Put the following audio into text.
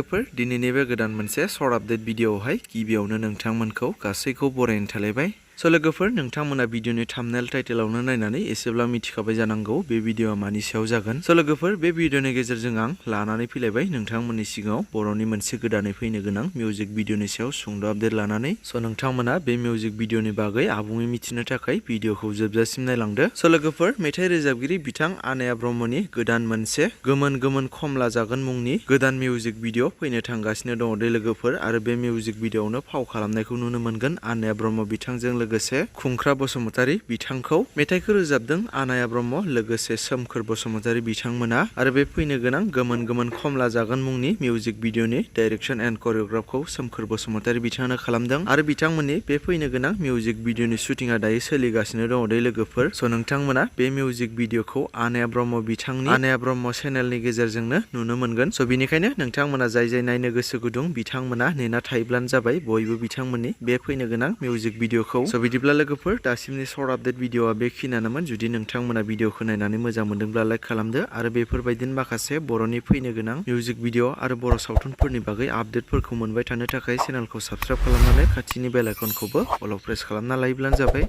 लोगोफोर दिनैनि बे गोदान मोनसे सर्ट आपडेट भिडिअआवहाय गिबियावनो नोंथांमोनखौ गासैखौ बरायनो थालायबाय। लोगोफोर नोंथांमोना भिडिअनि थाम्बनेल टाइटेलावनो नायनानै एसेब्ला मिथिखाबाय जानांगौ बे भिडिअआ मानि सायाव जागोन। लोगोफोर बे भिडिअनि गेजेरजों आं लानानै फैलायबाय नोंथांमोननि सिगाङाव बर'नि मोनसे गोदानै फैनो गोनां मिउजिक भिडिअनि सायाव सुंद' आपडेट लानानै नोंथांमोना बे मिउजिक भिडिअनि बागै आबुङै मिथिनो थाखाय भिडिअखौ जोबजासिम नायलांदो। लोगोफोर मेथाइ रोजाबगिरि बिथां आनाया ब्रह्मनि गोदान मोनसे गोमोन गोमोन खमला जागोन मुंनि गोदान मिउजिक भिडिअ फैनो थांगासिनो दङ दे लोगोफोर आरो बे मिउजिक भिडिअआवनो फाव खालामनायखौ नुनो मोनगोन आनाया ब्रह्म बिथांजों लोगोसे खुंख्रा बसुमतारी बिथांखौ मेथाइखौ रोजाबदों आनाया ब्रह्म लोगोसे सोमखोर बसुमतारी बिथांमोना आरो बे फैनो गोनां गोमोन गोमोन खमला जागोन मुंनि music भिडिअनि direction and करिय'ग्राफखौ Somkhor Basumatary बिथाङानो खालामदों आरो बिथांमोननि बे फैनो गोनां मिउजिक भिडिअनि शुटिंआ दायो सोलिगासिनो दङ दे लोगोफोर। नोंथांमोना बे मिउजिक भिडिअखौ आनाया ब्रह्म बिथांनि आनाया ब्रह्म चेनेलनि गेजेरजोंनो नुनो मोनगोन। बेनिखायनो नोंथांमोना जाय जाय नायनो गोसो गुदुं बिथांमोना नेना थायोब्लानो जाबाय बयबो बिथांमोननि बे फैनो गोनां मिउजिक भिडिअखौ। बिदिब्ला लोगोफोर दासिमनि सर्ट आपडेट भिडिअआ बेखिनियानोमोन। जुदि नोंथांमोना भिडिअखौ नायनानै मोजां मोनदोंब्ला लाइक खालामदो आरो बेफोरबायदिनो माखासे बर'नि फैनो गोनां मिउजिक भिडिअ आरो बर' सावथुनफोरनि बागै आपडेटफोरखौ मोनबाय थानो थाखाय चेनेलखौ साबस्क्राइब खालामनानै खाथिनि बेल आइकनखौबो अल प्रेस खालामना लायोब्लानो जाबाय।